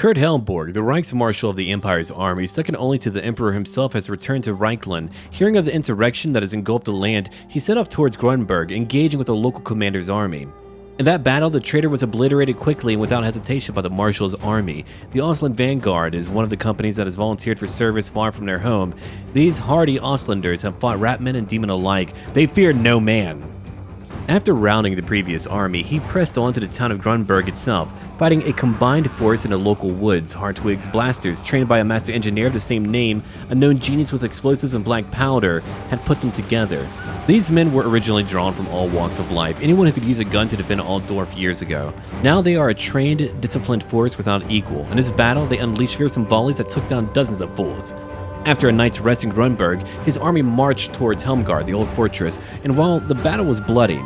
Kurt Helborg, the Reiksmarshal of the Empire's army, second only to the Emperor himself, has returned to Reichland. Hearing of the insurrection that has engulfed the land, he set off towards Grunberg, engaging with the local commander's army. In that battle, the traitor was obliterated quickly and without hesitation by the Marshal's army. The Ausland Vanguard is one of the companies that has volunteered for service far from their home. These hardy Auslanders have fought Ratmen and Demon alike. They fear no man. After routing the previous army, he pressed on to the town of Grunberg itself, fighting a combined force in the local woods. Hartwig's blasters, trained by a master engineer of the same name, a known genius with explosives and black powder, had put them together. These men were originally drawn from all walks of life, anyone who could use a gun to defend Altdorf years ago. Now they are a trained, disciplined force without equal. In this battle, they unleashed fearsome volleys that took down dozens of fools. After a night's rest in Grunberg, his army marched towards Helmgard, the old fortress, and while the battle was bloody,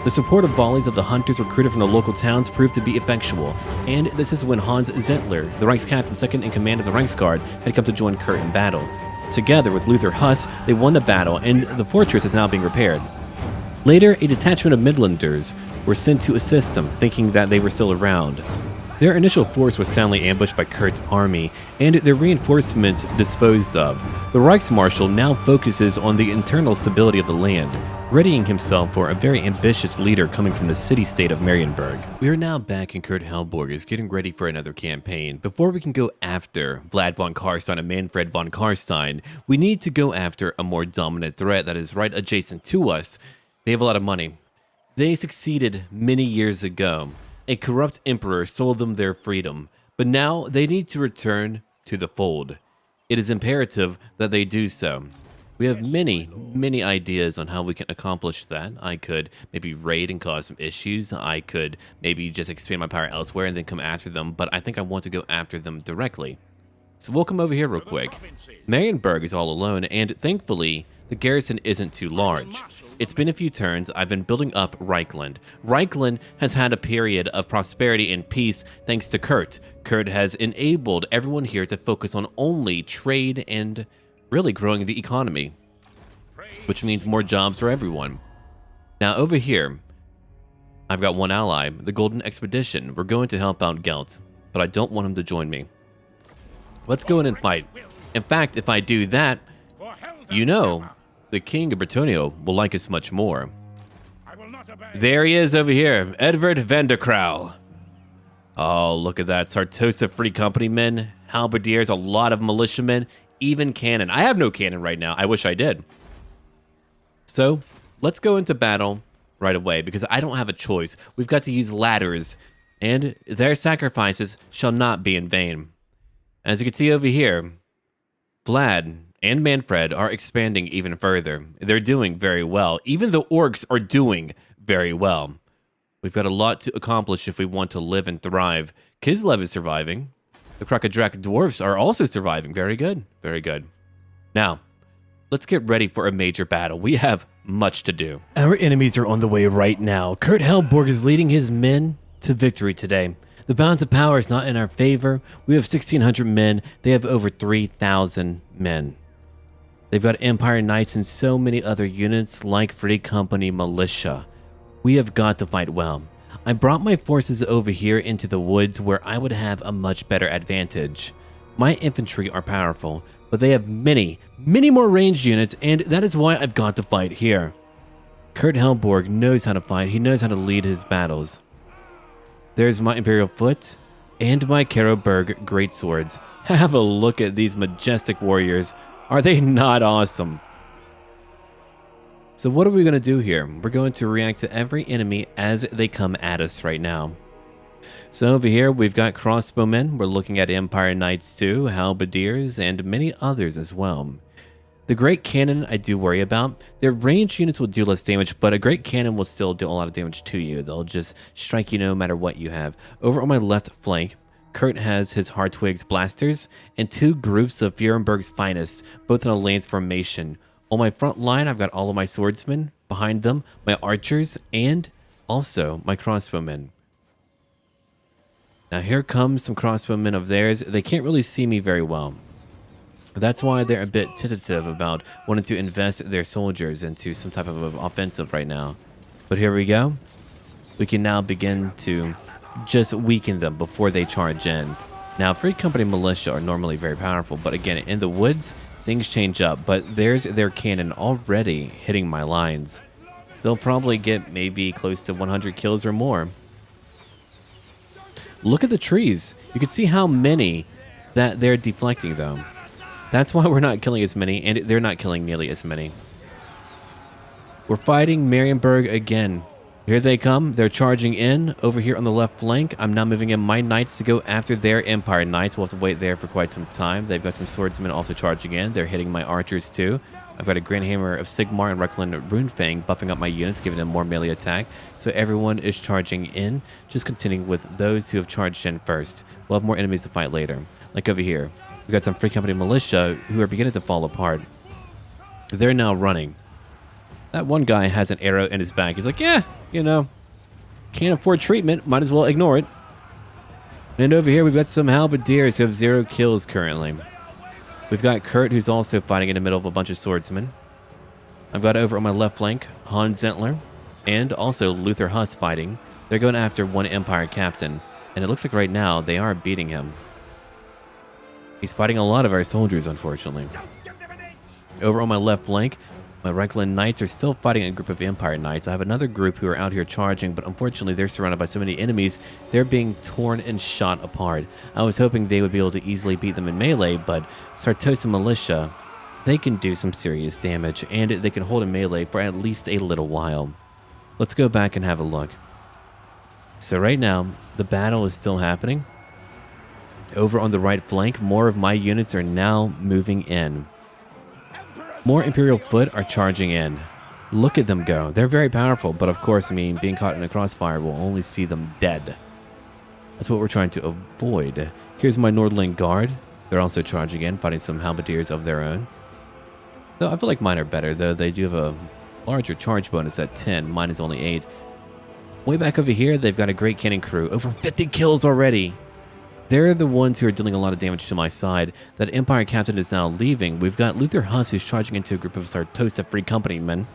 the support of volleys of the hunters recruited from the local towns proved to be effectual, and this is when Hans Zintler, the Reikscaptain second in command of the Reichsguard, had come to join Kurt in battle. Together with Luthor Huss, they won the battle, and the fortress is now being repaired. Later, a detachment of Midlanders were sent to assist them, thinking that they were still around. Their initial force was soundly ambushed by Kurt's army, and their reinforcements disposed of. The Reiksmarshal now focuses on the internal stability of the land, readying himself for a very ambitious leader coming from the city-state of Marienburg. We are now back and Kurt Helborg is getting ready for another campaign. Before we can go after Vlad von Karstein and Manfred von Karstein, we need to go after a more dominant threat that is right adjacent to us. They have a lot of money. They succeeded many years ago. A corrupt emperor sold them their freedom, but now they need to return to the fold. It is imperative that they do so. We have many ideas on how we can accomplish that. I could maybe raid and cause some issues. I could maybe just expand my power elsewhere and then come after them, but I think I want to go after them directly. So we'll come over here real quick. Marienburg is all alone, and thankfully, the garrison isn't too large. It's been a few turns. I've been building up Reichland. Reichland has had a period of prosperity and peace thanks to Kurt. Kurt has enabled everyone here to focus on only trade and really growing the economy, which means more jobs for everyone. Now over here, I've got one ally, the Golden Expedition. We're going to help out Gelt, but I don't want him to join me. Let's go in and fight. In fact, if I do that, you know, the King of Bretonnia will like us much more. There he is over here, Edvard Vanderkrau. Oh, look at that. Sartosa Free Company men, halberdiers, a lot of militiamen, even cannon. I have no cannon right now. I wish I did. So, let's go into battle right away because I don't have a choice. We've got to use ladders, and their sacrifices shall not be in vain. As you can see over here, Vlad and Manfred are expanding even further. They're doing very well. Even the orcs are doing very well. We've got a lot to accomplish if we want to live and thrive. Kislev is surviving. The Krakadrak dwarfs are also surviving. Very good. Very good. Now, let's get ready for a major battle. We have much to do. Our enemies are on the way right now. Kurt Helborg is leading his men to victory today. The balance of power is not in our favor. We have 1,600 men. They have over 3,000 men. They've got Empire Knights and so many other units like Free Company Militia. We have got to fight well. I brought my forces over here into the woods where I would have a much better advantage. My infantry are powerful, but they have many more ranged units, and that is why I've got to fight here. Kurt Helborg knows how to fight. He knows how to lead his battles. There's my Imperial Foot and my Karoberg Greatswords. Have a look at these majestic warriors. Are they not awesome? So what are we going to do here? We're going to react to every enemy as they come at us right now. So over here, we've got crossbowmen. We're looking at Empire Knights too, halberdiers, and many others as well. The Great Cannon I do worry about. Their ranged units will do less damage, but a Great Cannon will still do a lot of damage to you. They'll just strike you no matter what you have. Over on my left flank, Kurt has his Hartwig's blasters and two groups of Fierenberg's finest, both in a lance formation. On my front line, I've got all of my swordsmen. Behind them, my archers and also my crossbowmen. Now here comes some crossbowmen of theirs. They can't really see me very well. That's why they're a bit tentative about wanting to invest their soldiers into some type of offensive right now. But here we go. We can now begin to just weaken them before they charge in. Now, Free Company militia are normally very powerful, but again, in the woods, things change up. But there's their cannon already hitting my lines. They'll probably get maybe close to 100 kills or more. Look at the trees. You can see how many that they're deflecting, though. That's why we're not killing as many, and they're not killing nearly as many. We're fighting Marienburg again. Here they come. They're charging in over here on the left flank. I'm now moving in my knights to go after their Empire knights. We'll have to wait there for quite some time. They've got some swordsmen also charging in. They're hitting my archers too. I've got a Grand Hammer of Sigmar and Reckland Runefang buffing up my units, giving them more melee attack. So everyone is charging in. Just continuing with those who have charged in first. We'll have more enemies to fight later. Like over here, we've got some Free Company militia who are beginning to fall apart. They're now running. That one guy has an arrow in his back. He's like, yeah, you know, can't afford treatment. Might as well ignore it. And over here, we've got some halberdiers who have 0 kills currently. We've got Kurt, who's also fighting in the middle of a bunch of swordsmen. I've got over on my left flank, Zintler, and also Luthor Huss fighting. They're going after one Empire captain, and it looks like right now they are beating him. He's fighting a lot of our soldiers, unfortunately. Over on my left flank, my Reckland Knights are still fighting a group of Empire Knights. I have another group who are out here charging, but unfortunately they're surrounded by so many enemies, they're being torn and shot apart. I was hoping they would be able to easily beat them in melee, but Sartosa Militia, they can do some serious damage, and they can hold in melee for at least a little while. Let's go back and have a look. So right now, the battle is still happening. Over on the right flank, more of my units are now moving in. More Imperial Foot are charging in. Look at them go. They're very powerful, but of course, I mean, being caught in a crossfire will only see them dead. That's what we're trying to avoid. Here's my Nordland Guard. They're also charging in, fighting some halberdiers of their own. Though I feel like mine are better, though they do have a larger charge bonus at 10. Mine is only 8. Way back over here, they've got a great cannon crew. Over 50 kills already. They're the ones who are dealing a lot of damage to my side. That Empire Captain is now leaving. We've got Luthor Huss who's charging into a group of Sartosa Free Company men.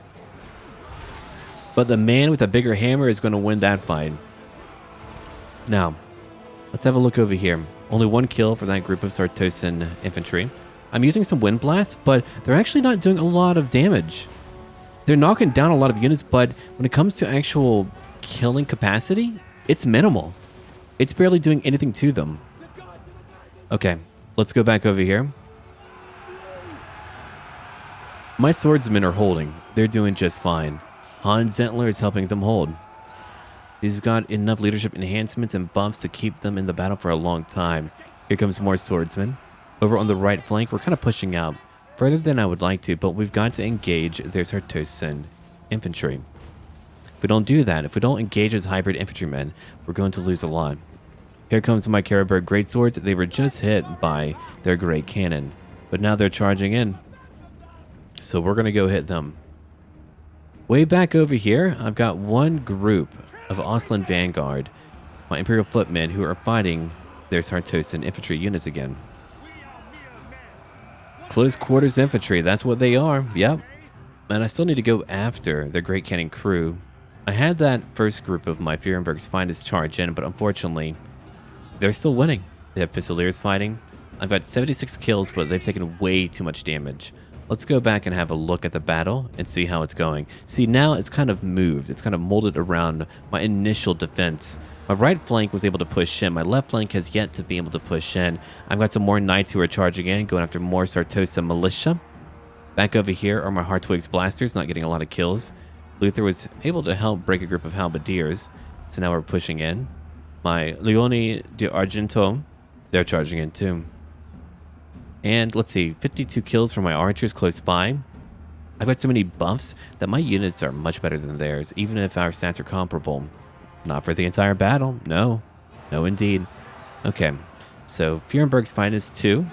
But the man with a bigger hammer is going to win that fight. Now, let's have a look over here. Only 1 kill for that group of Sartosan infantry. I'm using some Wind Blasts, but they're actually not doing a lot of damage. They're knocking down a lot of units, but when it comes to actual killing capacity, it's minimal. It's barely doing anything to them. Okay, let's go back over here. My swordsmen are holding. They're doing just fine. Zintler is helping them hold. He's got enough leadership enhancements and buffs to keep them in the battle for a long time. Here comes more swordsmen. Over on the right flank, we're kind of pushing out further than I would like to, but we've got to engage their Sartosan infantry. If we don't do that, if we don't engage as hybrid infantrymen, we're going to lose a lot. Here comes my Caribert Greatswords. They were just hit by their Great Cannon, but now they're charging in. So we're going to go hit them. Way back over here, I've got one group of Osland Vanguard, my Imperial Footmen, who are fighting their Sartosan infantry units again. Close quarters infantry, that's what they are. Yep. And I still need to go after their Great Cannon crew. I had that first group of my Fierenberg's finest charge in, but unfortunately, they're still winning. They have Pistoliers fighting. I've got 76 kills, but they've taken way too much damage. Let's go back and have a look at the battle and see how it's going. See, now it's kind of moved. It's kind of molded around my initial defense. My right flank was able to push in. My left flank has yet to be able to push in. I've got some more knights who are charging in, going after more Sartosa militia. Back over here are my Hartwig's blasters, not getting a lot of kills. Luthor was able to help break a group of halberdiers, so now we're pushing in. My Leoni de Argento, they're charging in too. And let's see, 52 kills from my archers close by. I've got so many buffs that my units are much better than theirs, even if our stats are comparable. Not for the entire battle, no. No indeed. Okay, so Fierenberg's finest 2.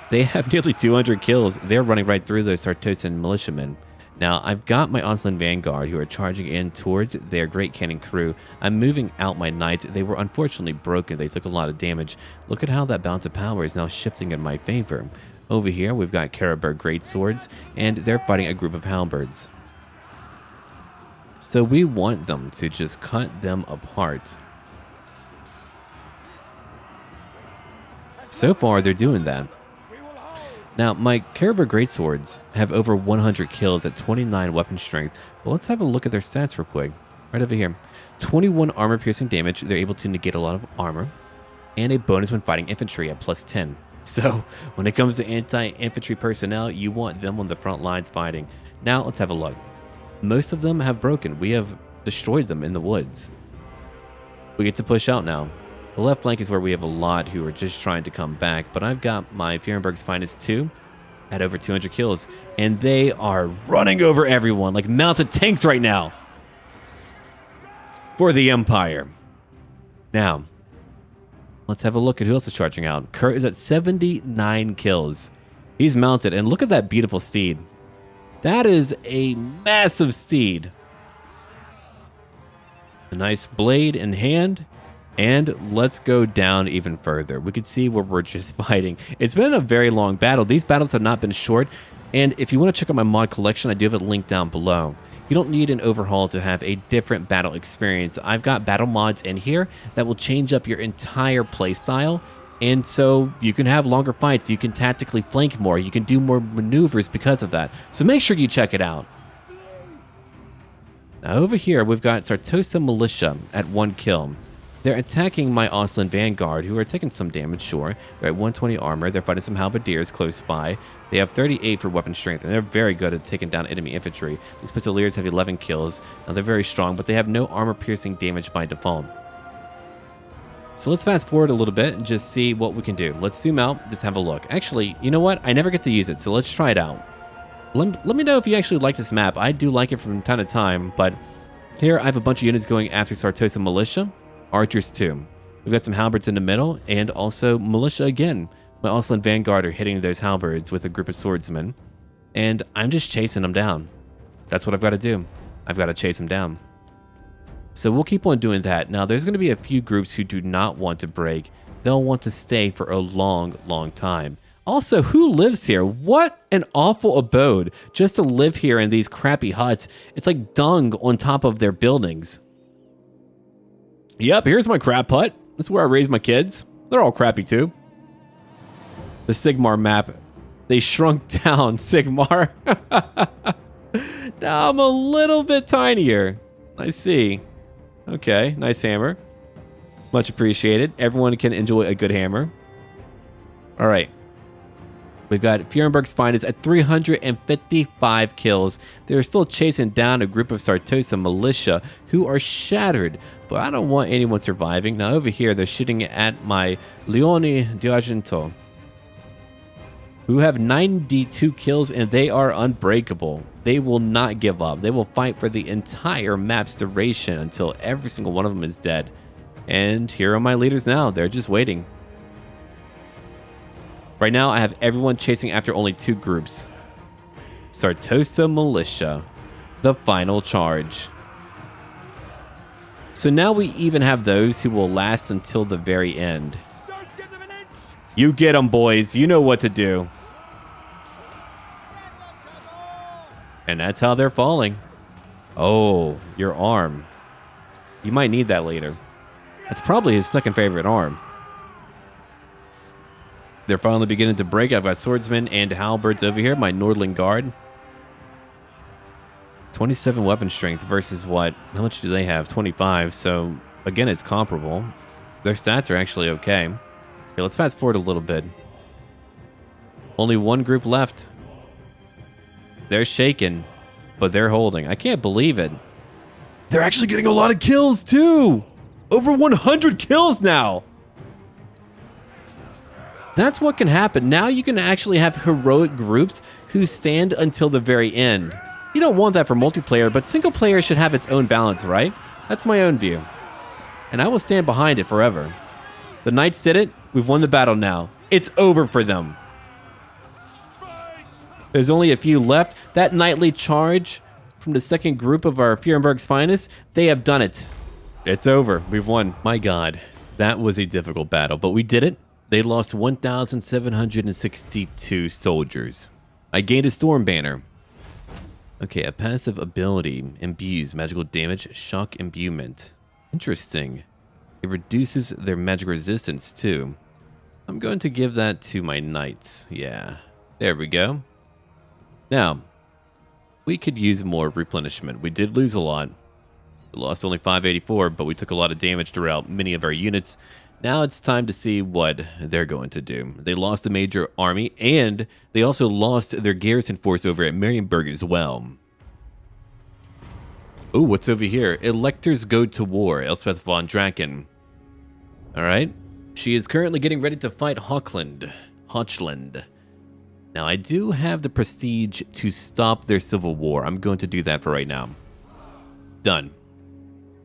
They have nearly 200 kills. They're running right through those Sartosan militiamen. Now, I've got my Osland Vanguard who are charging in towards their Great Cannon crew. I'm moving out my knights. They were unfortunately broken. They took a lot of damage. Look at how that balance of power is now shifting in my favor. Over here, we've got Caribert Greatswords, and they're fighting a group of halberds. So we want them to just cut them apart. So far, they're doing that. Now, my Caribou Greatswords have over 100 kills at 29 weapon strength, but let's have a look at their stats real quick. Right over here. 21 armor piercing damage, they're able to negate a lot of armor, and a bonus when fighting infantry at plus 10. So, when it comes to anti-infantry personnel, you want them on the front lines fighting. Now, let's have a look. Most of them have broken. We have destroyed them in the woods. We get to push out now. The left flank is where we have a lot who are just trying to come back, but I've got my Fierenberg's Finest 2 at over 200 kills, and they are running over everyone like mounted tanks right now for the Empire. Now, let's have a look at who else is charging out. Kurt is at 79 kills. He's mounted, and look at that beautiful steed. That is a massive steed. A nice blade in hand. And let's go down even further. We can see where we're just fighting. It's been a very long battle. These battles have not been short. And if you want to check out my mod collection, I do have it linked down below. You don't need an overhaul to have a different battle experience. I've got battle mods in here that will change up your entire playstyle. And so you can have longer fights. You can tactically flank more. You can do more maneuvers because of that. So make sure you check it out. Now over here, we've got Sartosa Militia at 1 kill. They're attacking my Auslan Vanguard, who are taking some damage, sure. They're at 120 armor. They're fighting some halberdiers close by. They have 38 for weapon strength, and they're very good at taking down enemy infantry. These Pistoliers have 11 kills. Now, they're very strong, but they have no armor-piercing damage by default. So let's fast forward a little bit and just see what we can do. Let's zoom out. Let's have a look. Actually, you know what? I never get to use it, so let's try it out. Let me know if you actually like this map. I do like it from time to time, but here I have a bunch of units going after Sartosa Militia. Archers too. We've got some halberds in the middle, and also militia again. My Auslan Vanguard are hitting those halberds with a group of swordsmen, and I'm just chasing them down. That's what I've got to do. I've got to chase them down. So we'll keep on doing that. Now, there's going to be a few groups who do not want to break. They'll want to stay for a long, long time. Also, who lives here? What an awful abode just to live here in these crappy huts. It's like dung on top of their buildings. Yep, here's my crap hut. This is where I raise my kids. They're all crappy too. The Sigmar map. They shrunk down Sigmar. Now I'm a little bit tinier. I see. Okay, nice hammer. Much appreciated. Everyone can enjoy a good hammer. All right. We've got Fierenberg's Finest at 355 kills. They're still chasing down a group of Sartosa Militia who are shattered, but I don't want anyone surviving. Now over here, they're shooting at my Leoni d'Argento, who have 92 kills, and they are unbreakable. They will not give up. They will fight for the entire map's duration until every single one of them is dead. And here are my leaders now. They're just waiting. Right now, I have everyone chasing after only 2 groups. Sartosa Militia, the final charge. So now we even have those who will last until the very end. Don't give them an inch. You get them, boys. You know what to do. And that's how they're falling. Oh, your arm. You might need that later. That's probably his second favorite arm. They're finally beginning to break. I've got swordsmen and halberds over here. My Nordling Guard. 27 weapon strength versus what? How much do they have? 25. So, again, it's comparable. Their stats are actually okay. Okay, let's fast forward a little bit. Only one group left. They're shaken, but they're holding. I can't believe it. They're actually getting a lot of kills, too. Over 100 kills now. That's what can happen. Now you can actually have heroic groups who stand until the very end. You don't want that for multiplayer, but single player should have its own balance, right? That's my own view. And I will stand behind it forever. The Knights did it. We've won the battle now. It's over for them. There's only a few left. That knightly charge from the second group of our Fierenberg's Finest, they have done it. It's over. We've won. My God, that was a difficult battle, but we did it. They lost 1,762 soldiers. I gained a Storm Banner. Okay, a passive ability imbues magical damage, shock imbuement. Interesting. It reduces their magic resistance too. I'm going to give that to my knights. Yeah, there we go. Now, we could use more replenishment. We did lose a lot. We lost only 584, but we took a lot of damage throughout many of our units. Now it's time to see what they're going to do. They lost a major army, and they also lost their garrison force over at Marienburg as well. Ooh, what's over here? Electors go to war, Elspeth von Draken. Alright. She is currently getting ready to fight Hochland. Now, I do have the prestige to stop their civil war. I'm going to do that for right now. Done.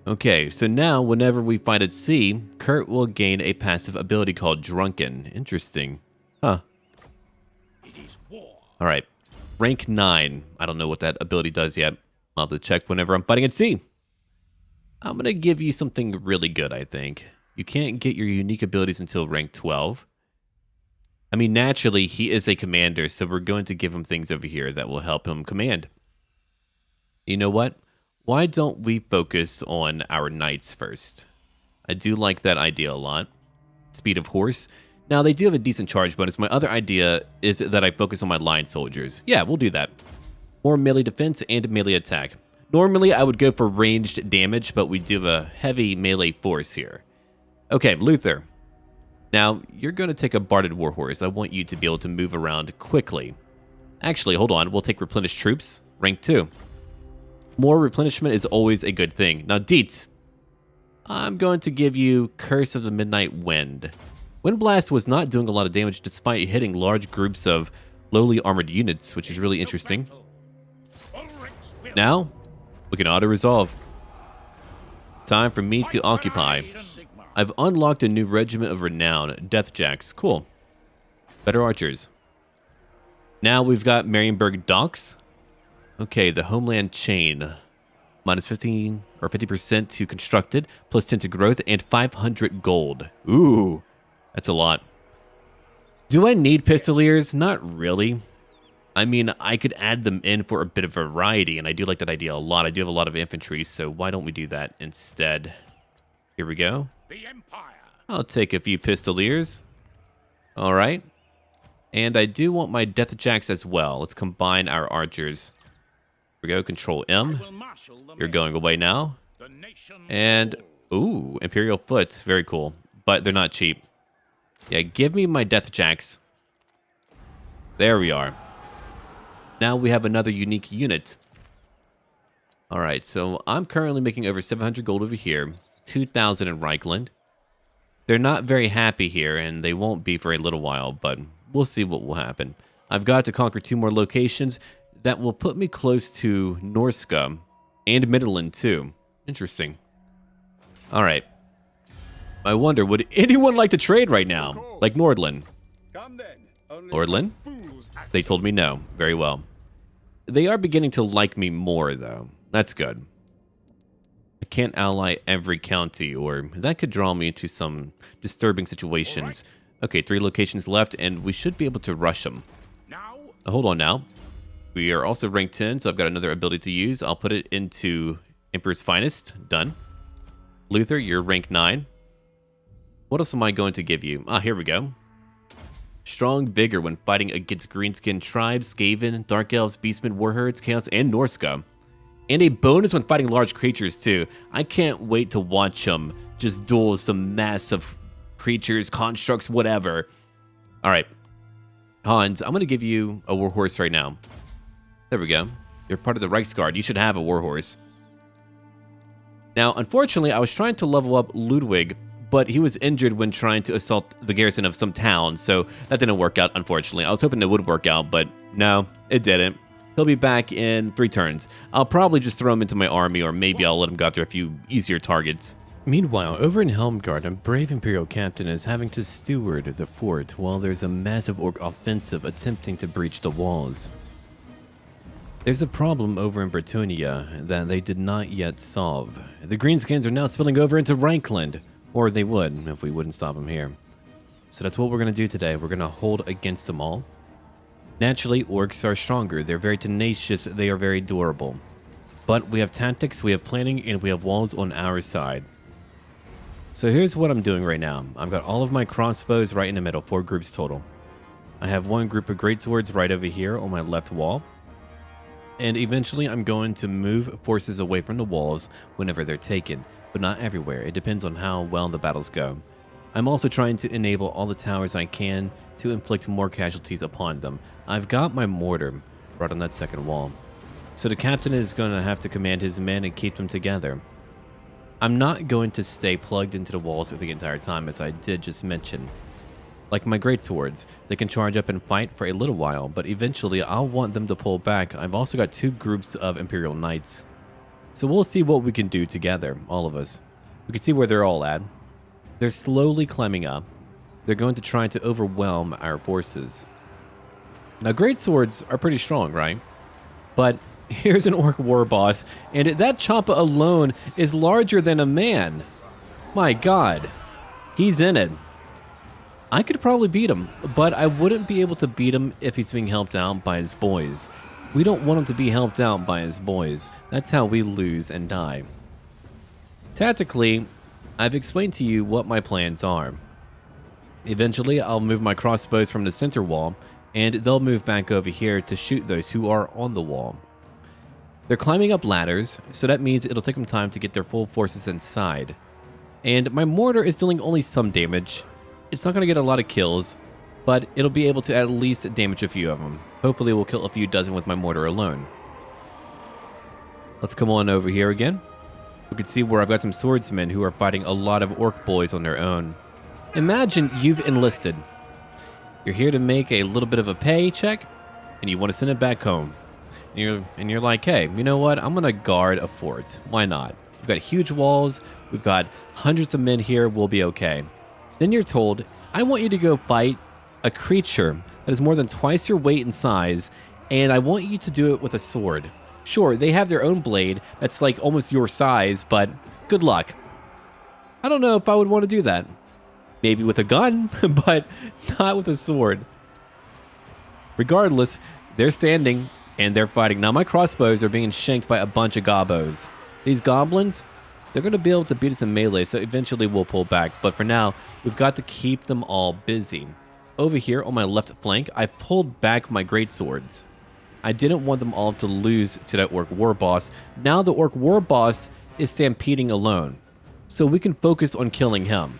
Okay, so now whenever we fight at sea, Kurt will gain a passive ability called Drunken. Interesting. Huh. Alright. Rank 9. I don't know what that ability does yet. I'll have to check whenever I'm fighting at sea. I'm going to give you something really good, I think. You can't get your unique abilities until rank 12. I mean, naturally, he is a commander, so we're going to give him things over here that will help him command. You know what? Why don't we focus on our knights first? I do like that idea a lot. Speed of horse. Now, they do have a decent charge bonus. My other idea is that I focus on my line soldiers. Yeah, we'll do that. More melee defense and melee attack. Normally, I would go for ranged damage, but we do have a heavy melee force here. Okay, Luthor. Now, you're going to take a barded warhorse. I want you to be able to move around quickly. Actually, hold on. We'll take replenished troops. Rank 2. More replenishment is always a good thing. Now, Dietz. I'm going to give you Curse of the Midnight Wind. Wind Blast was not doing a lot of damage despite hitting large groups of lowly armored units, which is really interesting. Now, we can auto-resolve. Time for me to occupy. I've unlocked a new regiment of renown, Deathjacks. Cool. Better archers. Now we've got Marienburg Docks. Okay, the Homeland Chain. Minus 15 or 50% to constructed, plus 10 to growth, and 500 gold. Ooh, that's a lot. Do I need Pistoliers? Not really. I mean, I could add them in for a bit of variety, and I do like that idea a lot. I do have a lot of infantry, so why don't we do that instead? Here we go. The Empire. I'll take a few Pistoliers. All right. And I do want my Deathjacks as well. Let's combine our archers. Here we go. Control M. You're going away now. And, ooh, Imperial Foot. Very cool. But they're not cheap. Yeah, give me my Deathjacks. There we are. Now we have another unique unit. All right, so I'm currently making over 700 gold over here. 2,000 in Reichland. They're not very happy here, and they won't be for a little while, but we'll see what will happen. I've got to conquer 2 more locations that will put me close to Norska and Midland, too. Interesting. All right. I wonder, would anyone like to trade right now? Like Nordland? Nordland? They told me no. Very well. They are beginning to like me more, though. That's good. I can't ally every county, or that could draw me into some disturbing situations. Okay, 3 locations left, and we should be able to rush them. Hold on now. We are also rank 10, so I've got another ability to use. I'll put it into Emperor's Finest. Done. Luthor, you're rank 9. What else am I going to give you? Ah, here we go. Strong vigor when fighting against greenskin tribes, Skaven, Dark Elves, Beastmen, Warherds, Chaos, and Norska. And a bonus when fighting large creatures, too. I can't wait to watch them just duel some massive creatures, constructs, whatever. All right. Hans, I'm going to give you a warhorse right now. There we go. You're part of the Reichsguard. You should have a warhorse. Now, unfortunately, I was trying to level up Ludwig, but he was injured when trying to assault the garrison of some town, so that didn't work out, unfortunately. I was hoping it would work out, but no, it didn't. He'll be back in 3 turns. I'll probably just throw him into my army, or maybe I'll let him go after a few easier targets. Meanwhile, over in Helmgard, a brave Imperial captain is having to steward the fort while there's a massive orc offensive attempting to breach the walls. There's a problem over in Bretonnia that they did not yet solve. The greenskins are now spilling over into Reichland, or they would if we wouldn't stop them here. So that's what we're going to do today. We're going to hold against them all. Naturally, orcs are stronger. They're very tenacious. They are very durable. But we have tactics, we have planning, and we have walls on our side. So here's what I'm doing right now. I've got all of my crossbows right in the middle, 4 groups total. I have one group of greatswords right over here on my left wall. And eventually I'm going to move forces away from the walls whenever they're taken, but not everywhere. It depends on how well the battles go. I'm also trying to enable all the towers I can to inflict more casualties upon them. I've got my mortar right on that second wall. So the captain is going to have to command his men and keep them together. I'm not going to stay plugged into the walls for the entire time, as I did just mention. Like my greatswords, they can charge up and fight for a little while, but eventually I'll want them to pull back. I've also got 2 groups of Imperial Knights. So we'll see what we can do together, all of us. We can see where they're all at. They're slowly climbing up. They're going to try to overwhelm our forces. Now, greatswords are pretty strong, right? But here's an Orc War Boss, and that choppa alone is larger than a man. My God, he's in it. I could probably beat him, but I wouldn't be able to beat him if he's being helped out by his boys. We don't want him to be helped out by his boys. That's how we lose and die. Tactically, I've explained to you what my plans are. Eventually, I'll move my crossbows from the center wall, and they'll move back over here to shoot those who are on the wall. They're climbing up ladders, so that means it'll take them time to get their full forces inside. And my mortar is dealing only some damage. It's not going to get a lot of kills, but it'll be able to at least damage a few of them. Hopefully we'll kill a few dozen with my mortar alone. Let's come on over here again. We can see where I've got some swordsmen who are fighting a lot of orc boys on their own. Imagine you've enlisted. You're here to make a little bit of a paycheck, and you want to send it back home. And you're like, hey, you know what? I'm going to guard a fort. Why not? We've got huge walls. We've got hundreds of men here. We'll be okay. Then you're told, I want you to go fight a creature that is more than twice your weight and size, and I want you to do it with a sword. Sure, they have their own blade that's like almost your size, but good luck. I don't know if I would want to do that. Maybe with a gun, but not with a sword. Regardless, they're standing and they're fighting. Now my crossbows are being shanked by a bunch of gobos. These goblins, they're going to be able to beat us in melee, so eventually we'll pull back. But for now, we've got to keep them all busy. Over here on my left flank, I've pulled back my greatswords. I didn't want them all to lose to that Orc War Boss. Now the Orc War Boss is stampeding alone, so we can focus on killing him.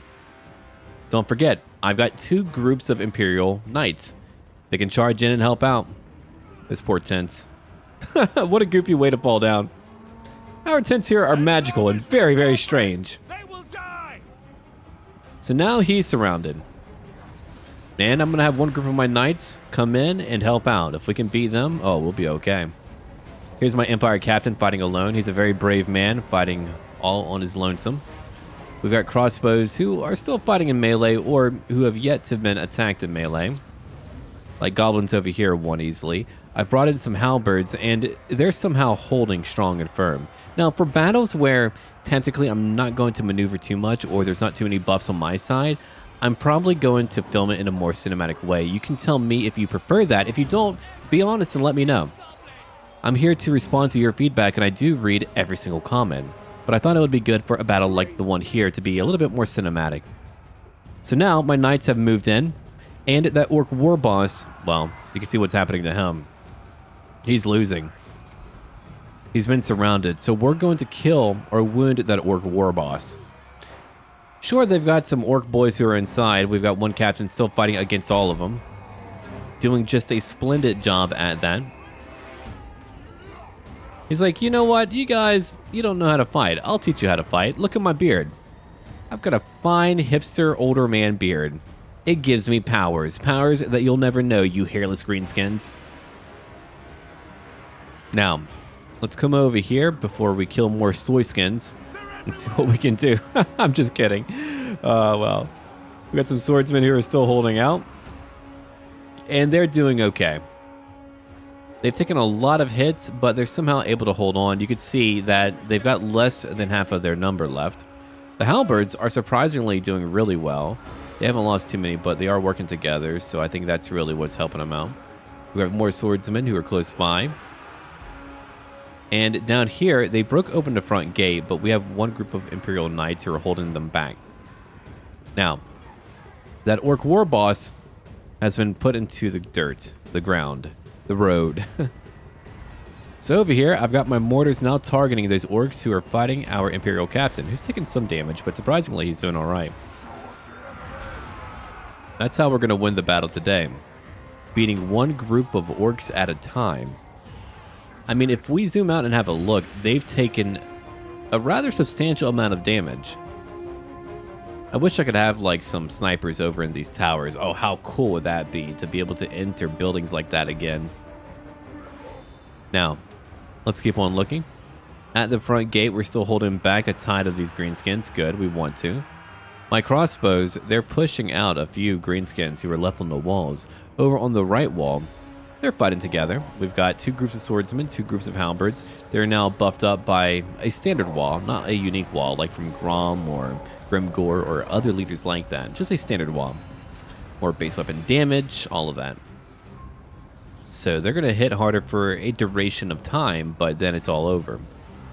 Don't forget, I've got 2 groups of Imperial Knights. They can charge in and help out. Those poor tents. What a goofy way to fall down. Our tents here are magical and very, very strange. They will die. So now he's surrounded. And I'm going to have one group of my knights come in and help out. If we can beat them, oh, we'll be okay. Here's my Empire Captain fighting alone. He's a very brave man fighting all on his lonesome. We've got crossbows who are still fighting in melee or who have yet to have been attacked in melee. Like goblins over here won easily. I've brought in some halberds and they're somehow holding strong and firm. Now for battles where tactically I'm not going to maneuver too much or there's not too many buffs on my side, I'm probably going to film it in a more cinematic way. You can tell me if you prefer that. If you don't, be honest and let me know. I'm here to respond to your feedback and I do read every single comment. But I thought it would be good for a battle like the one here to be a little bit more cinematic. So now my knights have moved in. And that Orc War Boss, well, you can see what's happening to him. He's losing. He's been surrounded. So we're going to kill or wound that Orc War Boss. Sure, they've got some orc boys who are inside. We've got one captain still fighting against all of them. Doing just a splendid job at that. He's like, you know what? You guys, you don't know how to fight. I'll teach you how to fight. Look at my beard. I've got a fine hipster older man beard. It gives me powers. Powers that you'll never know, you hairless greenskins. Now, let's come over here before we kill more soyskins. And see what we can do. I'm just kidding. Well, we got some swordsmen who are still holding out. And they're doing okay. They've taken a lot of hits, but they're somehow able to hold on. You can see that they've got less than half of their number left. The halberds are surprisingly doing really well. They haven't lost too many, but they are working together, so I think that's really what's helping them out. We have more swordsmen who are close by. And down here, they broke open the front gate, but we have one group of Imperial Knights who are holding them back. Now, that Orc War Boss has been put into the dirt, the ground, the road. So over here, I've got my mortars now targeting those orcs who are fighting our Imperial Captain, who's taking some damage, but surprisingly, he's doing all right. That's how we're going to win the battle today. Beating one group of orcs at a time. I mean, if we zoom out and have a look, they've taken a rather substantial amount of damage. I wish I could have like some snipers over in these towers. Oh, how cool would that be to be able to enter buildings like that again. Now, let's keep on looking. At the front gate, we're still holding back a tide of these greenskins. Good, we want to. My crossbows, they're pushing out a few greenskins who are left on the walls. Over on the right wall, they're fighting together. We've got two groups of swordsmen, two groups of halberds. They're now buffed up by a standard wall, not a unique wall like from Grom or Grimgor or other leaders like that. Just a standard wall. More base weapon damage, all of that. So they're going to hit harder for a duration of time, but then it's all over.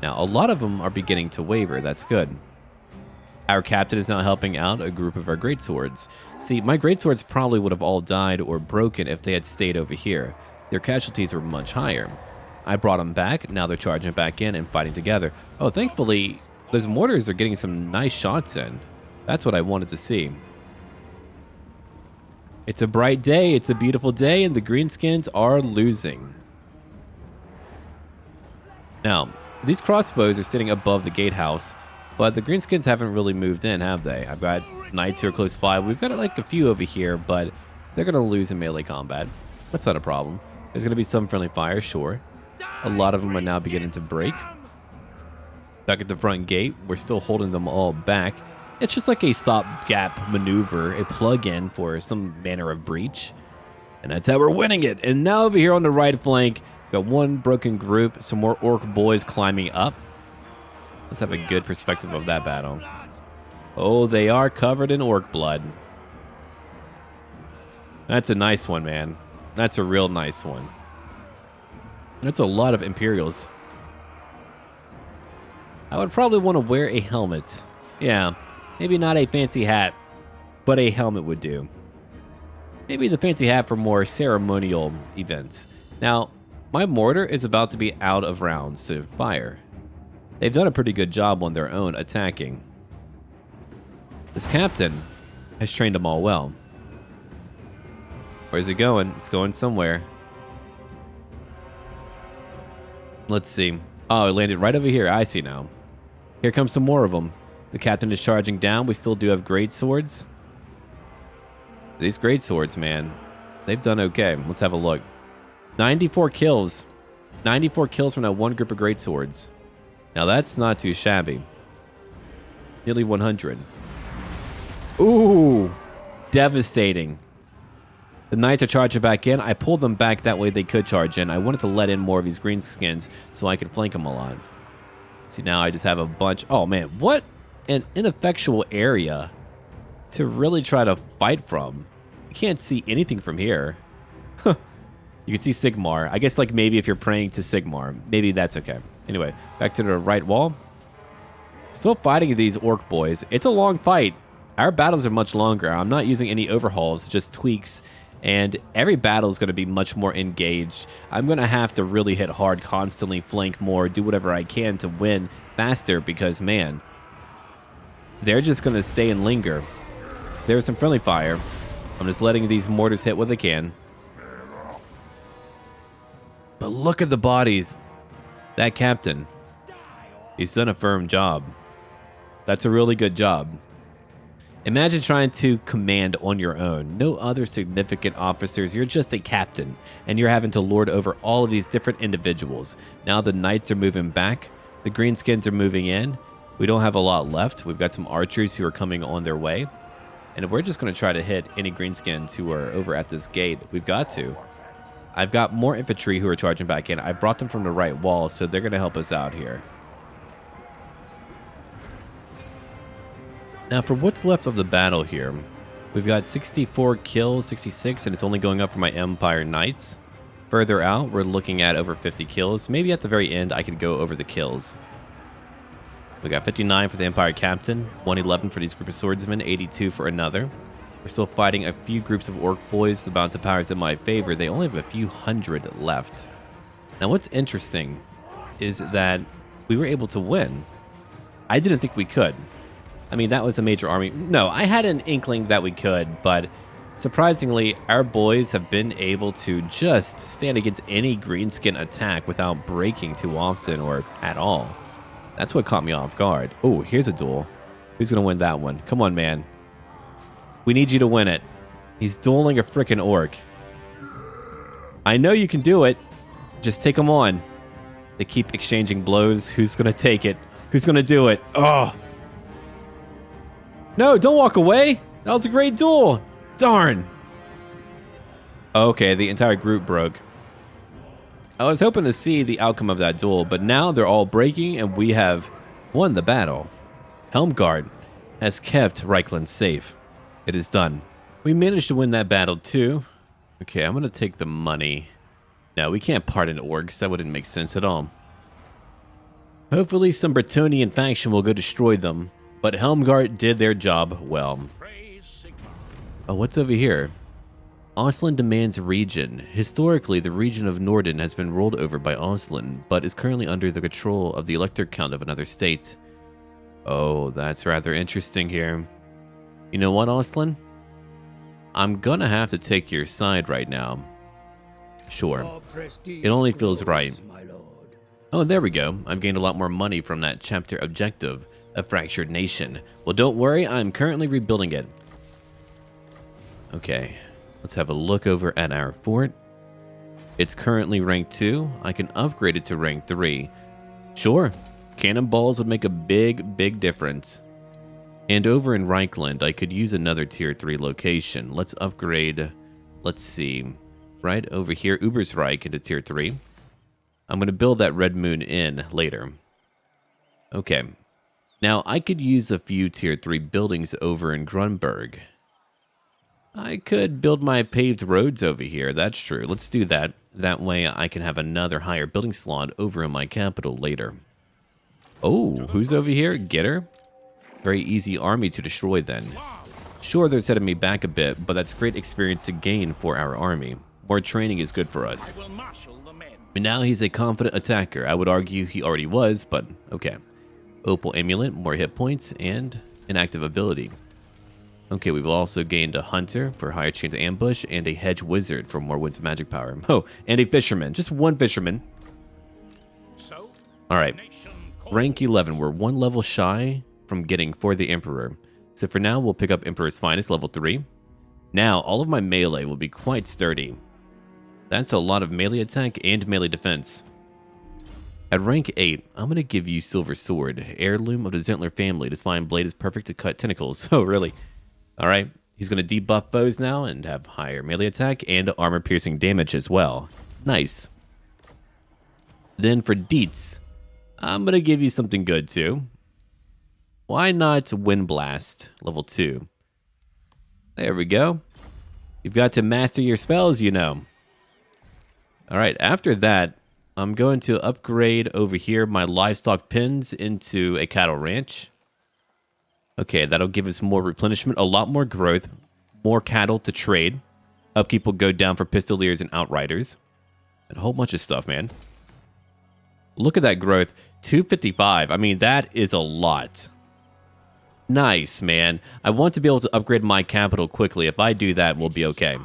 Now, a lot of them are beginning to waver. That's good. Our captain is now helping out a group of our greatswords. See, my greatswords probably would have all died or broken if they had stayed over here. Their casualties were much higher. I brought them back. Now they're charging back in and fighting together. Oh, thankfully, those mortars are getting some nice shots in. That's what I wanted to see. It's a bright day. It's a beautiful day, and the greenskins are losing. Now, these crossbows are sitting above the gatehouse, but the greenskins haven't really moved in, have they? I've got knights who are close by. We've got like a few over here, but they're going to lose in melee combat. That's not a problem. There's going to be some friendly fire, sure. A lot of them are now beginning to break. Back at the front gate, we're still holding them all back. It's just like a stopgap maneuver, a plug-in for some manner of breach. And that's how we're winning it. And now over here on the right flank, we've got one broken group, some more orc boys climbing up. Let's have a good perspective of that battle. Oh, they are covered in orc blood. That's a nice one, man. That's a real nice one. That's a lot of Imperials. I would probably want to wear a helmet. Yeah, maybe not a fancy hat, but a helmet would do. Maybe the fancy hat for more ceremonial events. Now, my mortar is about to be out of rounds to fire. They've done a pretty good job on their own attacking. This captain has trained them all well. Where's it going? It's going somewhere. Let's see. Oh, it landed right over here. I see now. Here comes some more of them. The captain is charging down. We still do have great swords. These great swords, man, they've done okay. Let's have a look. 94 kills. 94 kills from that one group of great swords. Now that's not too shabby. Nearly 100. Ooh, devastating. The knights are charging back in. I pulled them back that way they could charge in. I wanted to let in more of these greenskins so I could flank them a lot. See, now I just have a bunch. Oh man, what an ineffectual area to really try to fight from. You can't see anything from here. You can see Sigmar. I guess like maybe if you're praying to Sigmar, maybe that's okay. Anyway, back to the right wall. Still fighting these orc boys. It's a long fight. Our battles are much longer. I'm not using any overhauls, just tweaks. And every battle is going to be much more engaged. I'm going to have to really hit hard, constantly flank more, do whatever I can to win faster because, man, they're just going to stay and linger. There's some friendly fire. I'm just letting these mortars hit what they can. But look at the bodies. That captain, he's done a firm job. That's a really good job. Imagine trying to command on your own. No other significant officers. You're just a captain, and you're having to lord over all of these different individuals. Now the knights are moving back. The greenskins are moving in. We don't have a lot left. We've got some archers who are coming on their way. And we're just going to try to hit any greenskins who are over at this gate. We've got to. I've got more infantry who are charging back in. I brought them from the right wall, so they're going to help us out here. Now, for what's left of the battle here, we've got 64 kills, 66, and it's only going up for my Empire Knights. Further out, we're looking at over 50 kills. Maybe at the very end, I could go over the kills. We got 59 for the Empire Captain, 111 for these group of swordsmen, 82 for another. We're still fighting a few groups of orc boys. The balance of power is in my favor. They only have a few hundred left. Now what's interesting is that we were able to win. I didn't think we could. I mean, that was a major army. No, I had an inkling that we could, but surprisingly, our boys have been able to just stand against any greenskin attack without breaking too often or at all. That's what caught me off guard. Oh, here's a duel. Who's going to win that one? Come on, man. We need you to win it. He's dueling a frickin' orc. I know you can do it. Just take him on. They keep exchanging blows. Who's going to take it? Who's going to do it? Oh. No, don't walk away. That was a great duel. Darn. Okay, the entire group broke. I was hoping to see the outcome of that duel, but now they're all breaking and we have won the battle. Helmgard has kept Reichland safe. It is done. We managed to win that battle too. Okay, I'm going to take the money. No, we can't pardon orcs. That wouldn't make sense at all. Hopefully some Bretonnian faction will go destroy them, but Helmgard did their job well. Oh, what's over here? Osland demands region. Historically, the region of Norden has been ruled over by Osland, but is currently under the control of the elector count of another state. Oh, that's rather interesting here. You know what, Osland? I'm gonna have to take your side right now. Sure. It only feels right. Oh, there we go. I've gained a lot more money from that chapter objective, a fractured nation. Well, don't worry, I'm currently rebuilding it. Okay. Let's have a look over at our fort. It's currently rank 2. I can upgrade it to rank 3. Sure, cannonballs would make a big difference. And over in Reichland, I could use another tier 3 location. Let's upgrade, let's see, right over here, Ubersreich into tier 3. I'm going to build that Red Moon Inn later. Okay, now I could use a few tier 3 buildings over in Grunberg. I could build my paved roads over here, that's true. Let's do that. That way I can have another higher building slot over in my capital later. Oh, who's over here? Getter? Very easy army to destroy then. Sure, they're setting me back a bit, but that's great experience to gain for our army. More training is good for us. And now he's a confident attacker. I would argue he already was, but okay. Opal Amulet, more hit points, and an active ability. Okay, we've also gained a Hunter for higher chance of ambush, and a Hedge Wizard for more winds of magic power. Oh, and a Fisherman. Just one Fisherman. Alright, rank 11. We're one level shy from getting for the Emperor. So for now, we'll pick up Emperor's Finest, level 3. Now, all of my melee will be quite sturdy. That's a lot of melee attack and melee defense. At rank 8, I'm going to give you Silver Sword, heirloom of the Zintler family. This fine blade is perfect to cut tentacles. Oh, really? Alright, he's going to debuff foes now and have higher melee attack and armor-piercing damage as well. Nice. Then for Dietz, I'm going to give you something good too. Why not Wind Blast, level 2? There we go. You've got to master your spells, you know. Alright, after that, I'm going to upgrade over here my livestock pens into a cattle ranch. Okay, that'll give us more replenishment, a lot more growth, more cattle to trade. Upkeep will go down for pistoliers and outriders. And a whole bunch of stuff, man. Look at that growth, 255. I mean, that is a lot. Nice, man. I want to be able to upgrade my capital quickly. If I do that, we'll be okay.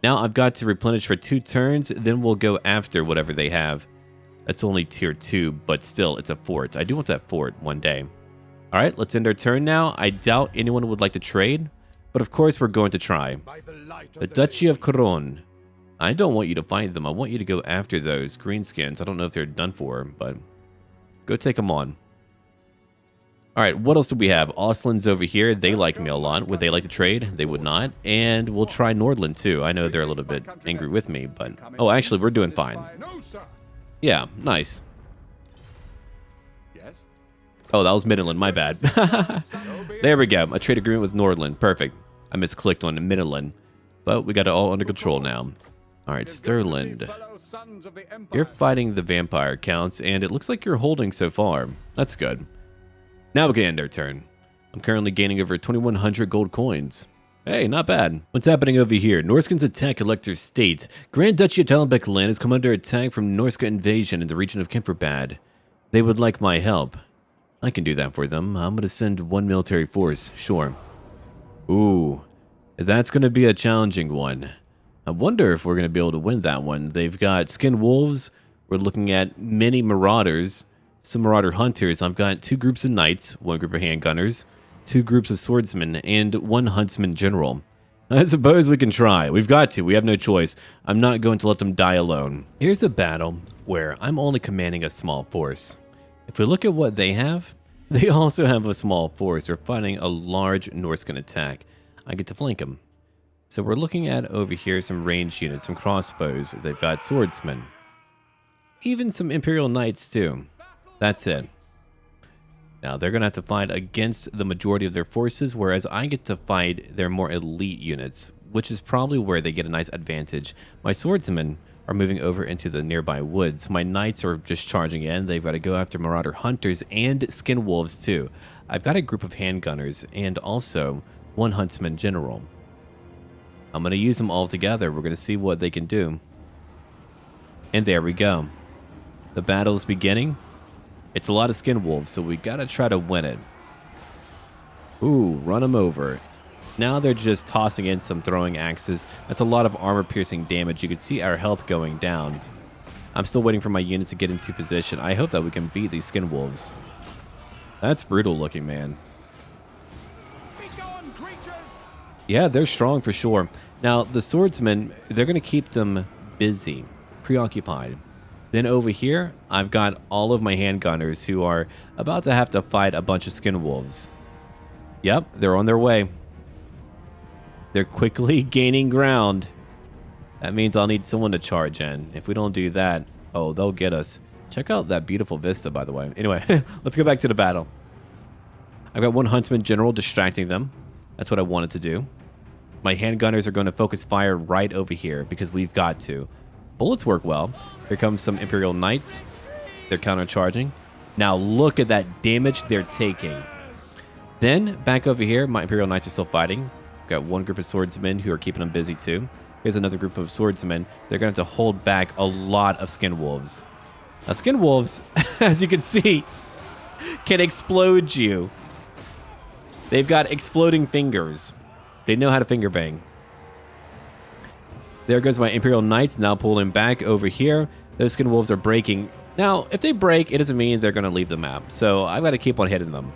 Now I've got to replenish for 2 turns, then we'll go after whatever they have. That's only tier 2, but still, it's a fort. I do want that fort one day. Alright, let's end our turn now. I doubt anyone would like to trade, but of course we're going to try. The Duchy of Coron. I don't want you to fight them. I want you to go after those greenskins. I don't know if they're done for, but go take them on. Alright, what else do we have? Osland's over here. They like me a lot. Would they like to trade? They would not. And we'll try Nordland too. I know they're a little bit angry with me, but... Oh, actually, we're doing fine. Yeah, nice. Oh, that was Midland, my bad. There we go. A trade agreement with Nordland. Perfect. I misclicked on Midland. But we got it all under control now. Alright, Stirland. You're fighting the vampire counts, and it looks like you're holding so far. That's good. Now we can end our turn. I'm currently gaining over 2,100 gold coins. Hey, not bad. What's happening over here? Norskins attack Elector State. Grand Duchy of Tallenbeck land has come under attack from Norska invasion in the region of Kemperbad. They would like my help. I can do that for them. I'm going to send one military force, sure. Ooh, that's going to be a challenging one. I wonder if we're going to be able to win that one. They've got skin wolves. We're looking at many marauders, some marauder hunters. I've got 2 groups of knights, 1 group of handgunners, 2 groups of swordsmen, and 1 huntsman general. I suppose we can try. We've got to. We have no choice. I'm not going to let them die alone. Here's a battle where I'm only commanding a small force. If we look at what they have, they also have a small force. They're fighting a large Norscan attack. I get to flank them. So we're looking at over here some ranged units, some crossbows. They've got swordsmen. Even some Imperial Knights too. That's it. Now they're going to have to fight against the majority of their forces, whereas I get to fight their more elite units, which is probably where they get a nice advantage. My swordsmen are moving over into the nearby woods. My knights are just charging in. They've got to go after marauder hunters and skin wolves too. I've got a group of handgunners and also 1 huntsman general. I'm going to use them all together. We're going to see what they can do. And there we go. The battle is beginning. It's a lot of skin wolves, so we got to try to win it. Ooh, run them over. Now they're just tossing in some throwing axes. That's a lot of armor-piercing damage. You can see our health going down. I'm still waiting for my units to get into position. I hope that we can beat these skin wolves. That's brutal looking, man. Yeah, they're strong for sure. Now, the swordsmen, they're going to keep them busy, preoccupied. Then over here, I've got all of my handgunners who are about to have to fight a bunch of skin wolves. Yep, they're on their way. They're quickly gaining ground. That means I'll need someone to charge in. If we don't do that, oh, they'll get us. Check out that beautiful vista, by the way. Anyway, let's go back to the battle. I've got 1 huntsman general distracting them. That's what I wanted to do. My handgunners are going to focus fire right over here because we've got to. Bullets work well. Here comes some Imperial Knights. They're countercharging. Now look at that damage they're taking. Then back over here, my Imperial Knights are still fighting. Got 1 group of swordsmen who are keeping them busy too. Here's another group of swordsmen. They're going to have to hold back a lot of skin wolves. Now skin wolves, as you can see, can explode you. They've got exploding fingers. They know how to finger bang. There goes my Imperial Knights now pulling back over here. Those skin wolves are breaking. Now, if they break, it doesn't mean they're going to leave the map. So I've got to keep on hitting them.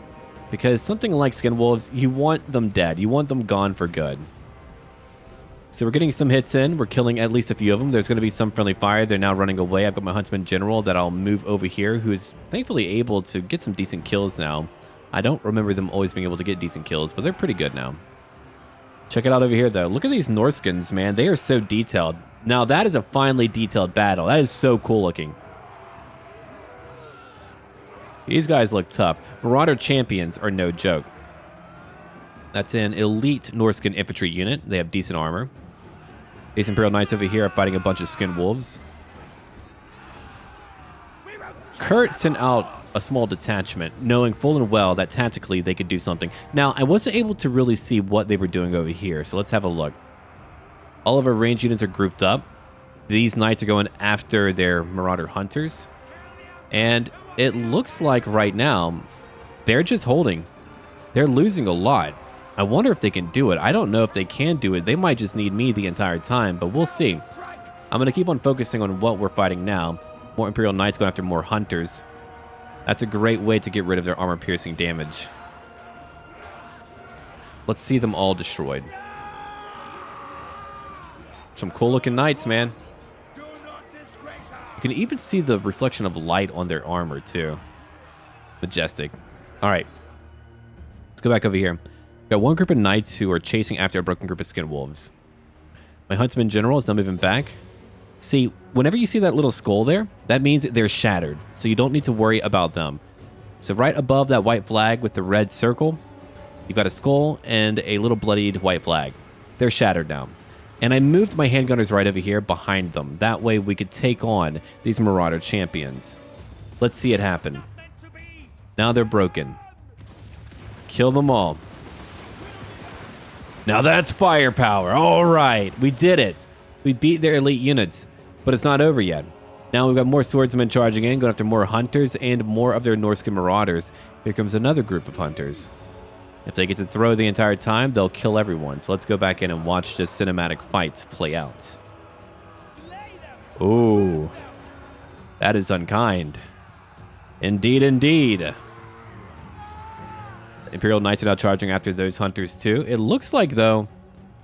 Because something like skin wolves, you want them dead. You want them gone for good. So we're getting some hits in. We're killing at least a few of them. There's going to be some friendly fire. They're now running away. I've got my Huntsman General that I'll move over here, who's thankfully able to get some decent kills now. I don't remember them always being able to get decent kills, but they're pretty good now. Check it out over here, though. Look at these Norskins, man. They are so detailed. Now, that is a finely detailed battle. That is so cool looking. These guys look tough. Marauder champions are no joke. That's an elite Norscan infantry unit. They have decent armor. These Imperial Knights over here are fighting a bunch of skin wolves. Kurt sent out a small detachment, knowing full and well that tactically they could do something. Now, I wasn't able to really see what they were doing over here, so let's have a look. All of our range units are grouped up. These knights are going after their marauder hunters. And it looks like right now, they're just holding. They're losing a lot. I wonder if they can do it. I don't know if they can do it. They might just need me the entire time, but we'll see. I'm going to keep on focusing on what we're fighting now. More Imperial Knights going after more hunters. That's a great way to get rid of their armor-piercing damage. Let's see them all destroyed. Some cool-looking knights, man. You can even see the reflection of light on their armor, too. Majestic. All right. Let's go back over here. Got 1 group of knights who are chasing after a broken group of skin wolves. My Huntsman General is now moving back. See, whenever you see that little skull there, that means they're shattered, so you don't need to worry about them. So right above that white flag with the red circle, you've got a skull and a little bloodied white flag. They're shattered now. And I moved my handgunners right over here behind them. That way we could take on these Marauder champions. Let's see it happen. Now they're broken. Kill them all. Now that's firepower. All right, we did it. We beat their elite units, but it's not over yet. Now we've got more swordsmen charging in, going after more hunters and more of their Norscan marauders. Here comes another group of hunters. If they get to throw the entire time, they'll kill everyone. So let's go back in and watch this cinematic fight play out. Ooh, that is unkind. Indeed, indeed. Imperial Knights are now charging after those hunters too. It looks like, though,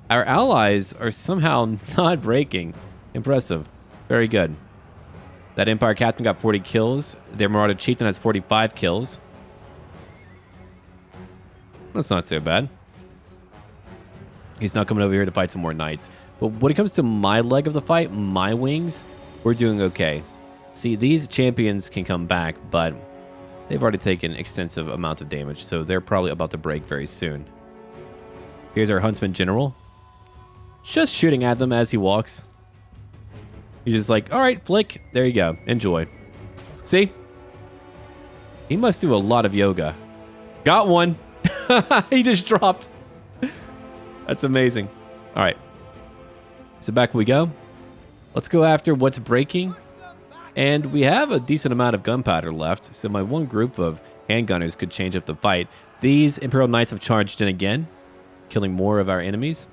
our allies are somehow not breaking. Impressive. Very good. That Empire Captain got 40 kills. Their Marauder Chieftain has 45 kills. That's not so bad. He's now coming over here to fight some more Knights. But when it comes to my leg of the fight, my wings, we're doing okay. See, these champions can come back, but they've already taken extensive amounts of damage, so they're probably about to break very soon. Here's our Huntsman General. Just shooting at them as he walks. He's just like, all right, flick. There you go. Enjoy. See? He must do a lot of yoga. Got one. He just dropped. That's amazing. All right. So back we go. Let's go after what's breaking. And we have a decent amount of gunpowder left, so my one group of handgunners could change up the fight. These Imperial Knights have charged in again, killing more of our enemies.